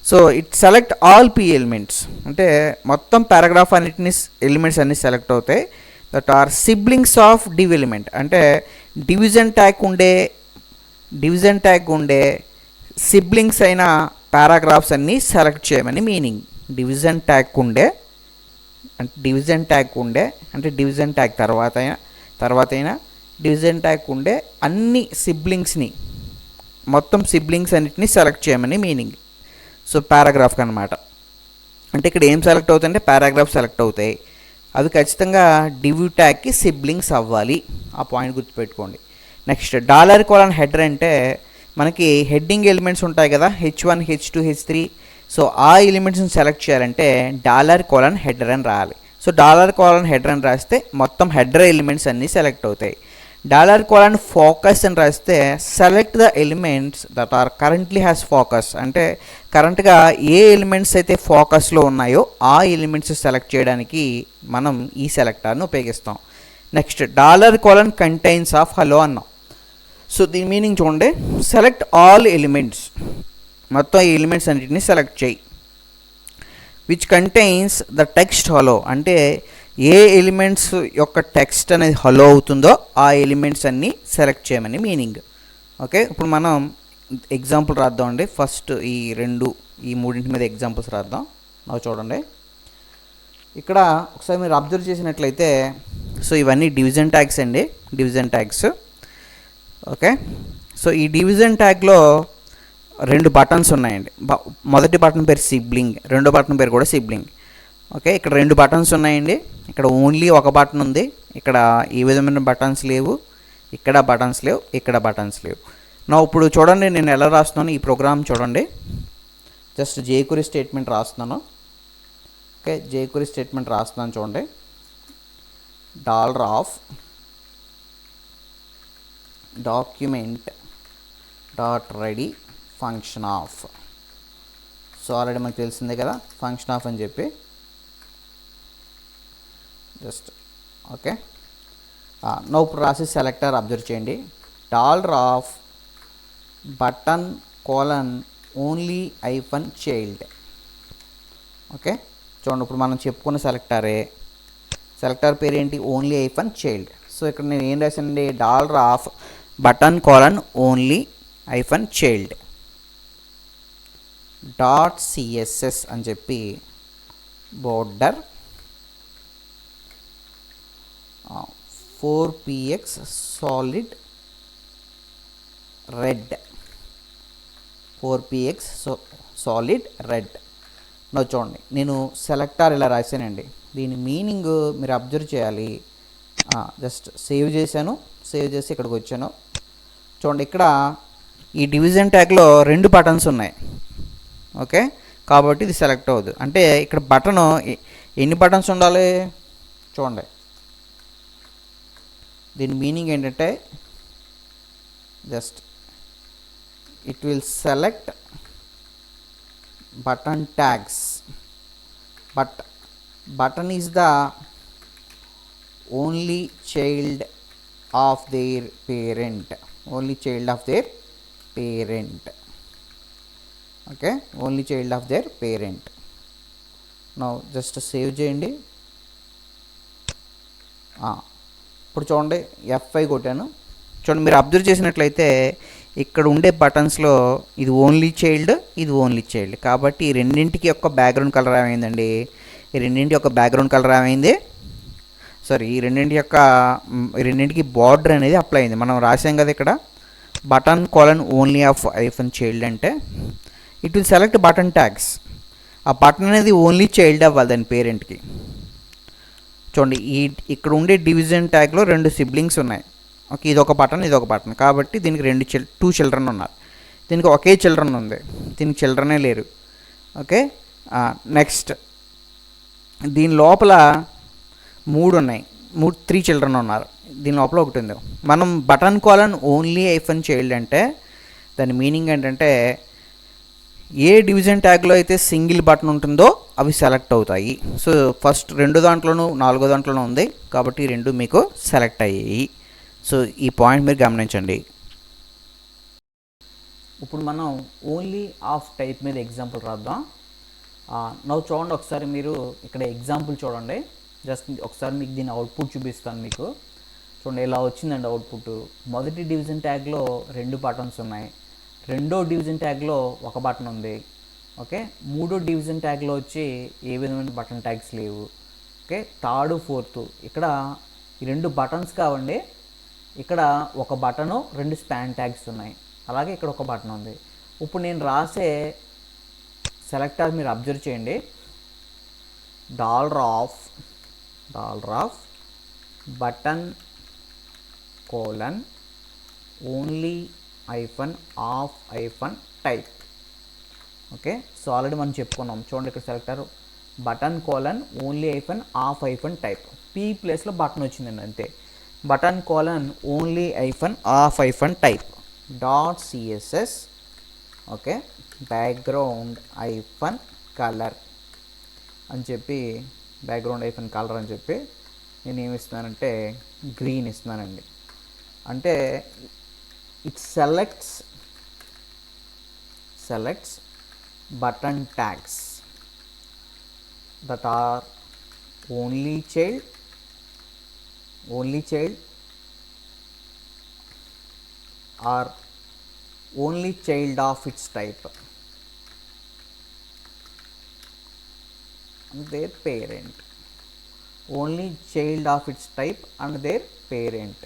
So it select all p elements. అంటే మొత్తం పారాగ్రాఫ్ అన్నిటిని ఎలిమెంట్స్ అన్ని సెలెక్ట్ అవుతాయి that are siblings of div element. అంటే డివిజన్ ట్యాగ్ ఉండే సిబ్లింగ్స్ అయిన పారాగ్రాఫ్స్ అన్నీ సెలెక్ట్ చేయమని మీనింగ్. డివిజన్ ట్యాగ్ ఉండే అంటే డివిజన్ ట్యాగ్ తర్వాత అయినా డివిజన్ ట్యాగ్ ఉండే అన్ని సిబ్లింగ్స్ని మొత్తం సిబ్లింగ్స్ అన్నిటిని సెలెక్ట్ చేయమని మీనింగ్. సో పారాగ్రాఫ్కి అనమాట. అంటే ఇక్కడ ఏం సెలెక్ట్ అవుతాయంటే పారాగ్రాఫ్ సెలెక్ట్ అవుతాయి. అవి ఖచ్చితంగా డివ్ ట్యాగ్కి సిబ్లింగ్స్ అవ్వాలి. ఆ పాయింట్ గుర్తుపెట్టుకోండి. నెక్స్ట్ డాలర్ కోలన్ హెడర్ అంటే మనకి హెడ్డింగ్ ఎలిమెంట్స్ ఉంటాయి కదా, H1 H2 H3. సో ఆ ఎలిమెంట్స్ని సెలెక్ట్ చేయాలంటే డాలర్ కోలన్ హెడర్ అని రాయాలి. సో డాలర్ కోలన్ హెడర్ అని రాస్తే మొత్తం హెడర్ ఎలిమెంట్స్ అన్నీ సెలెక్ట్ అవుతాయి. డాలర్ కోలన్ ఫోకస్ అని రాస్తే select the elements that are currently has focus. అంటే కరెంట్గా ఏ ఎలిమెంట్స్ అయితే ఫోకస్లో ఉన్నాయో ఆ ఎలిమెంట్స్ సెలెక్ట్ చేయడానికి మనం ఈ సెలెక్టర్ని ఉపయోగిస్తాం. Next dollar colon contains of hello అన్నాం. సో దీని మీనింగ్ చూడండి, సెలెక్ట్ ఆల్ ఎలిమెంట్స్. మొత్తం ఈ ఎలిమెంట్స్ అన్నిటిని సెలెక్ట్ చేయి. Which contains the text hello. అంటే ఏ ఎలిమెంట్స్ యొక్క టెక్స్ట్ అనేది హలో అవుతుందో ఆ ఎలిమెంట్స్ అన్నీ సెలెక్ట్ చేయమని మీనింగ్. ఓకే, ఇప్పుడు మనం ఎగ్జాంపుల్ రాద్దాం అండి. ఫస్ట్ ఈ మూడింటి మీద ఎగ్జాంపుల్స్ రాద్దాం. నాకు చూడండి, ఇక్కడ ఒకసారి మీరు అబ్జర్వ్ చేసినట్లయితే సో ఇవన్నీ డివిజన్ ట్యాగ్స్ అండి, డివిజన్ ట్యాగ్స్. ఓకే, సో ఈ డివిజన్ ట్యాగ్లో 2 బటన్స్ ఉన్నాయండి. మొదటి బటన్ పేరు సిబ్లింగ్, రెండో బటన్ పేరు కూడా సిబ్లింగ్. ఓకే, ఇక్కడ 2 బటన్స్ ఉన్నాయండి. ఇక్కడ ఓన్లీ ఒక బటన్ ఉంది. ఇక్కడ ఈ విధమైన బటన్స్ లేవు, ఇక్కడ బటన్స్ లేవు, ఇక్కడ బటన్స్ లేవు. నా ఇప్పుడు చూడండి నేను ఎలా రాస్తున్నాను ఈ ప్రోగ్రామ్ చూడండి. జస్ట్ jQuery స్టేట్మెంట్ రాస్తున్నాను. ఓకే, jQuery స్టేట్మెంట్ రాస్తున్నాను చూడండి. Dollar of document dot ready function of. So already మనకు తెలిసిందే కదా ఫంక్షన్ ఆఫ్ అని చెప్పి. జస్ట్ ఓకే, నో ఇప్పుడు రాసి సెలెక్టర్ అబ్జర్వ్ చేయండి. Dollar of button colon only hyphen child. Okay, చూడండి ఇప్పుడు మనం చెప్పుకున్న సెలెక్టర్ పేరు ఏంటి, ఓన్లీ ఐఫన్ చైల్డ్. సో ఇక్కడ నేను ఏం రాశానండి, dollar of button colon only hyphen child dot CSS అని చెప్పి border 4px solid red, 4px solid red. Now చూడండి నేను సెలెక్టర్ ఇలా రాశానండి. దీని మీనింగ్ మీరు అబ్జర్వ్ చేయాలి. జస్ట్ సేవ్ చేశాను, సేవ్ చేసి ఇక్కడికి వచ్చాను. చూడండి ఇక్కడ ఈ డివిజన్ ట్యాగ్లో 2 బటన్స్ ఉన్నాయి. ఓకే, కాబట్టి ఇది సెలెక్ట్ అవ్వదు. అంటే ఇక్కడ బటను ఎన్ని బటన్స్ ఉండాలి చూడండి. దీని మీనింగ్ ఏంటంటే just it will select button tags, but button is the only child of their parent, only child of their parent. Okay, only child of their parent. Now just save చేయండి. ఇప్పుడు చూడండి F5 కొట్టాను. చూడండి, మీరు observe చేసినట్లయితే ఇక్కడ ఉండే బటన్స్లో ఇది ఓన్లీ చైల్డ్, ఇది ఓన్లీ చైల్డ్. కాబట్టి ఈ రెండింటికి యొక్క బ్యాక్గ్రౌండ్ కలర్ ఏమైందండి, ఈ రెండింటి యొక్క బ్యాక్గ్రౌండ్ కలర్ ఏమైంది, సారీ ఈ రెండింటికి బార్డర్ అనేది అప్లై అయింది. మనం రాసాం కదా ఇక్కడ button colon only of hyphen child అంటే it will select button tags. ఆ బటన్ అనేది ఓన్లీ చైల్డ్ అవ్వాలి దాని పేరెంట్కి. చూడండి, ఇక్కడ ఉండే డివిజన్ ట్యాగ్లో 2 సిబ్లింగ్స్ ఉన్నాయి. ఓకే, ఇది ఒక బటన్, ఇది ఒక బటన్. కాబట్టి దీనికి 2 చిల్డ్రన్ ఉన్నారు. దీనికి ఒకే చిల్డ్రన్ ఉంది, దీనికి చిల్డ్రనే లేరు. ఓకే, నెక్స్ట్ దీని లోపల 3 ఉన్నాయి, 3 చిల్డ్రన్ ఉన్నారు. దీని లోపల ఒకటి ఉంది. మనం button colon only hyphen child అంటే దాని మీనింగ్ ఏంటంటే ఏ డివిజన్ ట్యాగ్లో అయితే సింగిల్ బటన్ ఉంటుందో అవి సెలెక్ట్ అవుతాయి. సో ఫస్ట్ 2 దాంట్లోనూ 4 దాంట్లోనూ ఉంది కాబట్టి 2 మీకు సెలెక్ట్ అయ్యాయి. సో ఈ పాయింట్ మీరు గమనించండి.
ఇప్పుడు మనం ఓన్లీ ఆఫ్ టైప్ మీద ఎగ్జాంపుల్ రాద్దాం. నవ్వు చూడండి, ఒకసారి మీరు ఇక్కడ ఎగ్జాంపుల్ చూడండి. జస్ట్ ఒకసారి మీకు దీని అవుట్పుట్ చూపిస్తాను. మీకు చూడండి ఇలా వచ్చిందండి అవుట్పుట్. మొదటి డివిజన్ ట్యాగ్లో 2 బటన్స్ ఉన్నాయి, రెండో డివిజన్ ట్యాగ్లో 1 బటన్ ఉంది. ఓకే, మూడో డివిజన్ ట్యాగ్లో వచ్చి ఏ విధమైన బటన్ ట్యాగ్స్ లేవు. ఓకే, థర్డ్ ఫోర్త్ ఇక్కడ ఈ 2 బటన్స్ కావండి. ఇక్కడ 1 బటను 2 స్పాన్ ట్యాగ్స్ ఉన్నాయి. అలాగే ఇక్కడ 1 బటన్ ఉంది. ఇప్పుడు నేను రాసే సెలెక్టర్ మీరు అబ్జర్వ్ చేయండి. Dollar of button colon only hyphen of hyphen type. Okay, so already మనం చెప్పుకున్నాం. చూడండి ఇక్కడ selector button colon only hyphen of hyphen type. P ప్లేస్లో బటన్ వచ్చిందండి అంతే. Button colon only hyphen of hyphen type dot CSS. Okay, background hyphen colour అని చెప్పి, background hyphen colour అని చెప్పి నేను ఏమి ఇస్తున్నానంటే గ్రీన్ ఇస్తున్నానండి. అంటే it selects button tags that are only child or only child of its type and their parent. Only child of its type and their parent.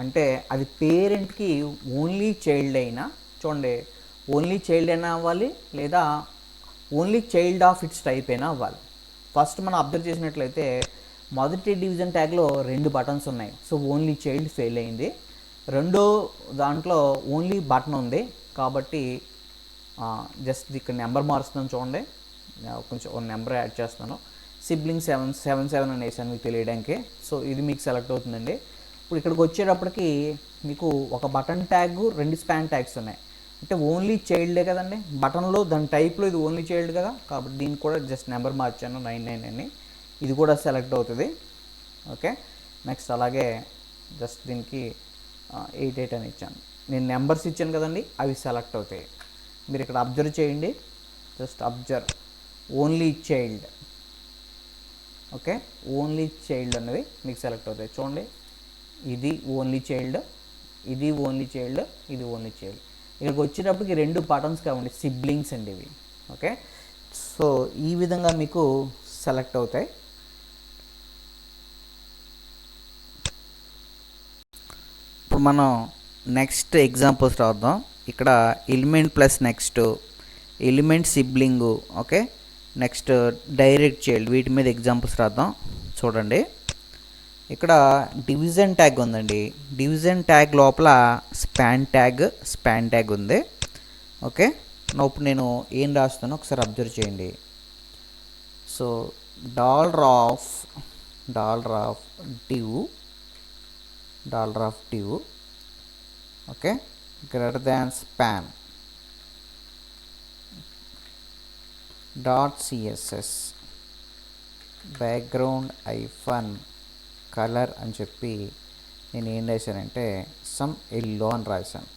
అంటే అది పేరెంట్కి only child అయినా, చూడండి only child అయినా అవ్వాలి లేదా only child of it's type అయినా అవ్వాలి. First మనం అబ్జర్వ్ చేసినట్లయితే మొదటి డివిజన్ ట్యాగ్లో 2 బటన్స్ ఉన్నాయి. సో ఓన్లీ చైల్డ్ ఫెయిల్ అయింది. రెండో దాంట్లో ఓన్లీ బటన్ ఉంది కాబట్టి జస్ట్ ఇక్కడ నెంబర్ మారుస్తున్నాను. చూడండి కొంచెం ఒక నెంబర్ యాడ్ చేస్తాను. సిబ్లింగ్ 777 అని వేసాను మీకు తెలియడానికి. సో ఇది మీకు సెలెక్ట్ అవుతుందండి. ఇప్పుడు ఇక్కడికి వచ్చేటప్పటికి మీకు 1 బటన్ ట్యాగ్ 2 స్పాన్ ట్యాగ్స్ ఉన్నాయి. అంటే ఓన్లీ చైల్డే కదండి. బటన్లో దాని టైప్లో ఇది ఓన్లీ చైల్డ్ కదా, కాబట్టి దీనికి కూడా జస్ట్ నెంబర్ మార్చాను 99 అని. ఇది కూడా సెలెక్ట్ అవుతుంది. ఓకే, నెక్స్ట్ అలాగే జస్ట్ దీనికి 88 అని ఇచ్చాను. నేను నెంబర్స్ ఇచ్చాను కదండి, అవి సెలెక్ట్ అవుతాయి. మీరు ఇక్కడ అబ్జర్వ్ చేయండి. Just observe only child. Okay, only child అనేవి మీకు సెలెక్ట్ అవుతాయి. చూడండి, ఇది ఓన్లీ చైల్డ్, ఇది ఓన్లీ చైల్డ్, ఇది ఓన్లీ చైల్డ్. ఇక్కడికి వచ్చేటప్పటికి 2 బటన్స్ కావండి, సిబ్లింగ్స్ అండి ఇవి. ఓకే, సో ఈ విధంగా మీకు సెలెక్ట్ అవుతాయి. ఇప్పుడు మనం నెక్స్ట్ ఎగ్జాంపుల్స్ రాద్దాం. ఇక్కడ element plus next, element sibling, okay, next direct child, వీటి మీద ఎగ్జాంపుల్స్ రాద్దాం. చూడండి, ఇక్కడ డివిజన్ ట్యాగ్ ఉందండి. డివిజన్ ట్యాగ్ లోపల స్పాన్ ట్యాగ్ ఉంది. ఓకే, ఇప్పుడు నేను ఏం రాస్తానో ఒకసారి అబ్జర్వ్ చేయండి. So dollar of div okay greater than span dot CSS background hyphen colour అని చెప్పి
నేను ఏం రాశానంటే సమ్ ఎల్లో అని రాశాను.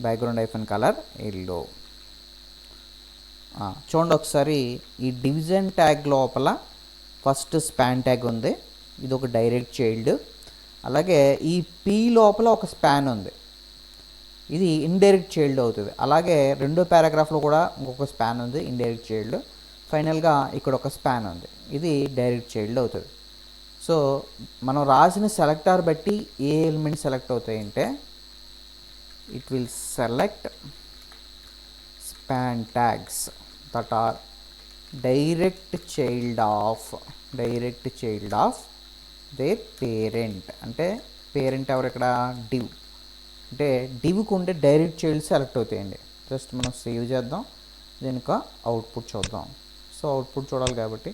Background hyphen colour yellow. చూడండి ఒకసారి ఈ డివిజన్ ట్యాగ్ లోపల ఫస్ట్ స్పాన్ ట్యాగ్ ఉంది, ఇది ఒక డైరెక్ట్ చైల్డ్. అలాగే ఈ పీ లోపల ఒక స్పాన్ ఉంది, ఇది ఇండైరెక్ట్ చైల్డ్ అవుతుంది. అలాగే రెండో పారాగ్రాఫ్లో కూడా ఇంకొక స్పాన్ ఉంది, ఇండైరెక్ట్ చైల్డ్. ఫైనల్గా ఇక్కడ ఒక స్పాన్ ఉంది, ఇది డైరెక్ట్ చైల్డ్ అవుతుంది. సో మనం రాసిన సెలెక్టార్ బట్టి ఏ ఎలిమెంట్ సెలెక్ట్ అవుతాయంటే it will select span tags that are direct child of their parent. అంటే పేరెంట్ ఎవరు ఇక్కడ? డివ్. అంటే డివ్కి ఉండే డైరెక్ట్ చైల్డ్ సెలెక్ట్ అవుతాయండి. జస్ట్ మనం సేవ్ చేద్దాం, దీనికి అవుట్పుట్ చూద్దాం. సో అవుట్పుట్ చూడాలి కాబట్టి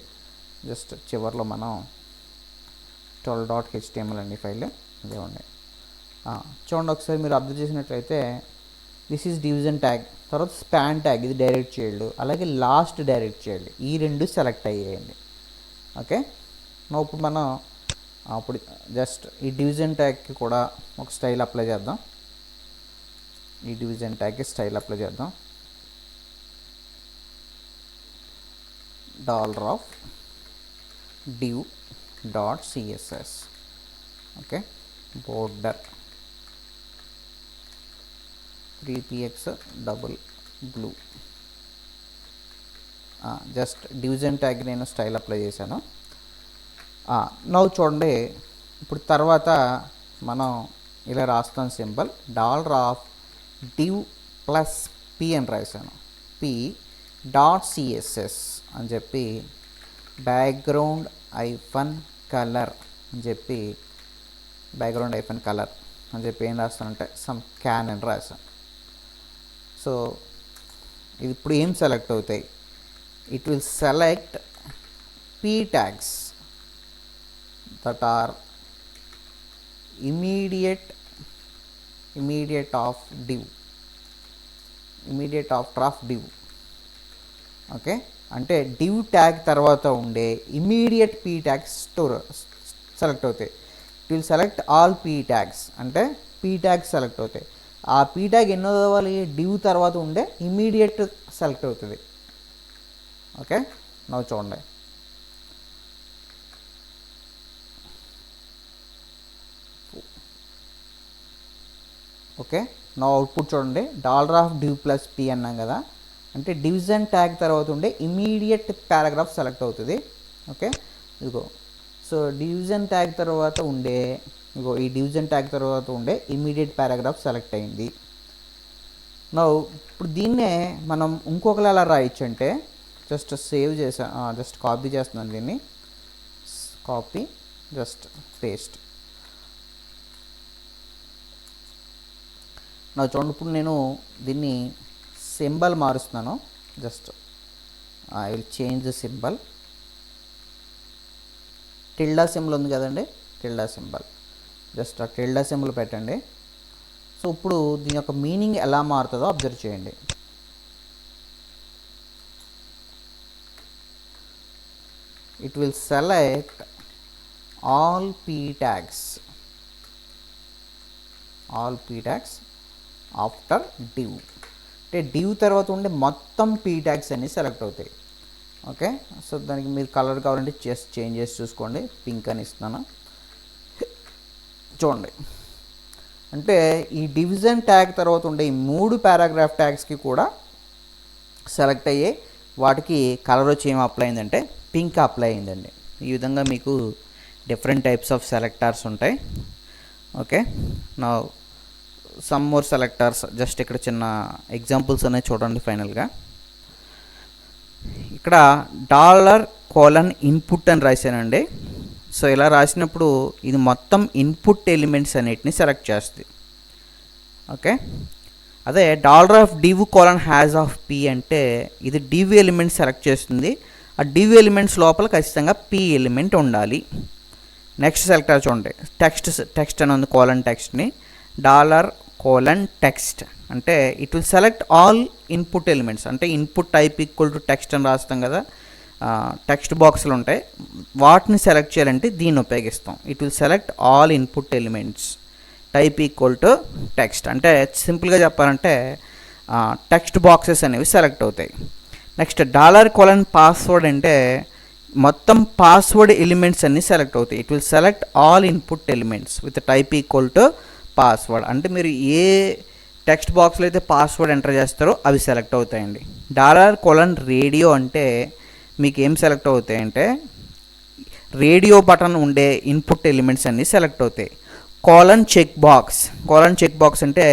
జస్ట్ చివరిలో మనం 12.html అండి ఫైల్, అదే ఉన్నాయి. చూడండి ఒకసారి మీరు అబ్జర్వ్ చేసినట్లయితే దిస్ ఈజ్ డివిజన్ ట్యాగ్, తర్వాత స్పాన్ ట్యాగ్ ఇది డైరెక్ట్ చైల్డ్, అలాగే లాస్ట్ డైరెక్ట్ చైల్డ్, ఈ రెండు సెలెక్ట్ అయ్యాయండి. ఓకే, ఇప్పుడు మనం అప్పుడు జస్ట్ ఈ డివిజన్ ట్యాగ్కి కూడా ఒక స్టైల్ అప్లై చేద్దాం. ఈ డివిజన్ ట్యాగ్కి స్టైల్ అప్లై చేద్దాం. $div.css. Okay, border 3px double blue. Just division tag నేను స్టైల్ అప్లై చేశాను. నవ్వు చూడండి, ఇప్పుడు తర్వాత మనం ఇలా రాస్తాం సింబల్ $div+p అని రాశాను. p.css అని చెప్పి బ్యాక్గ్రౌండ్ ఐఫన్ కలర్ అని చెప్పి ఏం రాస్తానంటే సమ్ క్యాన్ అని రాశాను. సో ఇది ఇప్పుడు ఏం సెలెక్ట్ అవుతాయి? It will select p tags that are immediate of div. Okay, అంటే div ట్యాగ్ తర్వాత ఉండే ఇమీడియట్ p tags సెలెక్ట్ అవుతాయి. It will select all p tags, అంటే p tags సెలెక్ట్ అవుతాయి. ఆ p tag ఎన్నో అవ్వాలి? div తర్వాత ఉండే ఇమీడియట్ సెలెక్ట్ అవుతుంది. ఓకే, నవ్వు చూడండి. ఓకే, నా అవుట్పుట్ చూడండి. $div+p అన్నాం కదా, అంటే డివిజన్ ట్యాగ్ తర్వాత ఉండే ఇమీడియట్ పారాగ్రాఫ్ సెలెక్ట్ అవుతుంది. ఓకే, ఇదిగో. సో డివిజన్ ట్యాగ్ తర్వాత ఉండే ఈ డివిజన్ ట్యాగ్ తర్వాత ఉండే ఇమీడియట్ పారాగ్రాఫ్ సెలెక్ట్ అయింది. ఇప్పుడు దీన్నే మనం ఇంకొకలా ఎలా రాయొచ్చు అంటే జస్ట్ సేవ్ చేసా, జస్ట్ కాపీ చేస్తున్నాను దీన్ని, కాపీ జస్ట్ పేస్ట్. చూడండి, ఇప్పుడు నేను దీన్ని సింబల్ మారుస్తున్నాను. Just I will change the symbol. Tilde symbol ఉంది కదండి, టిల్డా సింబల్, జస్ట్ ఆ టిల్డా సింబల్ పెట్టండి. సో ఇప్పుడు దీని యొక్క మీనింగ్ ఎలా మారుతుందో అబ్జర్వ్ చేయండి. It will select all p tags after div. అంటే div తర్వాత ఉండే మొత్తం p tags అన్నీ సెలెక్ట్ అవుతాయి. ఓకే, సో దానికి మీరు కలర్ కావాలంటే జస్ట్ చేంజ్ చేసి చూసుకోండి, పింక్ అని ఇస్తున్నాను. చూడండి, అంటే ఈ డివిజన్ ట్యాగ్ తర్వాత ఉండే ఈ 3 పారాగ్రాఫ్ ట్యాగ్స్కి కూడా సెలెక్ట్ అయ్యే వాటికి కలర్ వచ్చి ఏం అప్లై అయిందంటే పింక్ అప్లై అయిందండి. ఈ విధంగా మీకు డిఫరెంట్ టైప్స్ ఆఫ్ సెలెక్టార్స్ ఉంటాయి. ఓకే, నా సమ్ మోర్ సెలెక్టార్స్, జస్ట్ ఇక్కడ చిన్న ఎగ్జాంపుల్స్ అనేవి చూడండి. ఫైనల్గా ఇక్కడ $input అని రాశానండి. సో ఇలా రాసినప్పుడు ఇది మొత్తం ఇన్పుట్ ఎలిమెంట్స్ అన్నిటిని సెలెక్ట్ చేస్తుంది. ఓకే, అదే $div:#p అంటే ఇది div ఎలిమెంట్ సెలెక్ట్ చేస్తుంది. ఆ div ఎలిమెంట్స్ లోపల ఖచ్చితంగా p ఎలిమెంట్ ఉండాలి. నెక్స్ట్ సెలెక్టర్ చూడండి, టెక్స్ట్ అని ఉంది, టెక్స్ట్ని $text అంటే it will select all input elements. అంటే input type equal to text అని రాస్తాం కదా, టెక్స్ట్ బాక్సులు ఉంటాయి, వాటిని సెలెక్ట్ చేయాలంటే దీన్ని ఉపయోగిస్తాం. It will select all input elements type equal to text. అంటే సింపుల్గా చెప్పాలంటే టెక్స్ట్ బాక్సెస్ అనేవి సెలెక్ట్ అవుతాయి. నెక్స్ట్ $:పాస్వర్డ్ అంటే మొత్తం పాస్వర్డ్ ఎలిమెంట్స్ అన్నీ సెలెక్ట్ అవుతాయి. It will select all input elements with type equal to password. అంటే మీరు ఏ టెక్స్ట్ బాక్స్లో అయితే పాస్వర్డ్ ఎంటర్ చేస్తారో అవి సెలెక్ట్ అవుతాయండి. $:రేడియో అంటే మీకు ఏం సెలెక్ట్ అవుతాయంటే రేడియో బటన్ ఉండే ఇన్పుట్ ఎలిమెంట్స్ అన్నీ సెలెక్ట్ అవుతాయి. చెక్ బాక్స్ అంటే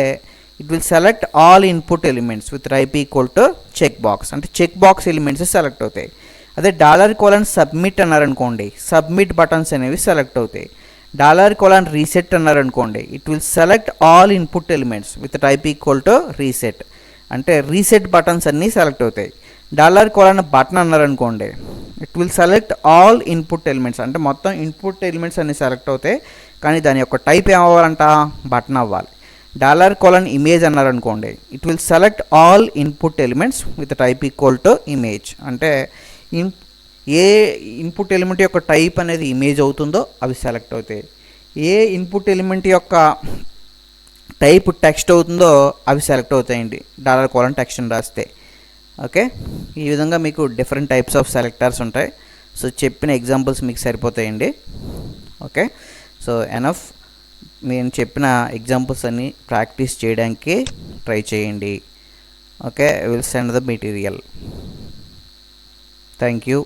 it will select all input elements with type equal to check box. అంటే చెక్ బాక్స్ ఎలిమెంట్స్ సెలెక్ట్ అవుతాయి. అదే $:సబ్మిట్ అన్నారనుకోండి, సబ్మిట్ బటన్స్ అనేవి సెలెక్ట్ అవుతాయి. $:రీసెట్ అన్నారనుకోండి, it will select all input elements with type equal to reset. అంటే reset buttons అన్నీ select అవుతాయి. $:బటన్ అన్నారనుకోండి, it will select all input elements. అంటే మొత్తం ఇన్పుట్ ఎలిమెంట్స్ అన్నీ సెలెక్ట్ అవుతాయి, కానీ దాని యొక్క టైప్ ఏమవ్వాలంట, బటన్ అవ్వాలి. $:ఇమేజ్ అన్నారనుకోండి, it will select all input elements with type equal to image. అంటే ఏ ఇన్పుట్ ఎలిమెంట్ యొక్క టైప్ అనేది ఇమేజ్ అవుతుందో అవి సెలెక్ట్ అవుతాయి. ఏ ఇన్పుట్ ఎలిమెంట్ యొక్క టైప్ టెక్స్ట్ అవుతుందో అవి సెలెక్ట్ అవుతాయండి $:టెక్స్ట్ అని రాస్తే. ఓకే, ఈ విధంగా మీకు డిఫరెంట్ టైప్స్ ఆఫ్ సెలెక్టర్స్ ఉంటాయి. సో చెప్పిన ఎగ్జాంపుల్స్ మీకు సరిపోతాయండి. Okay, so enough. నేను చెప్పిన ఎగ్జాంపుల్స్ అన్నీ ప్రాక్టీస్ చేయడానికి ట్రై చేయండి. Okay, I will send the material. Thank you.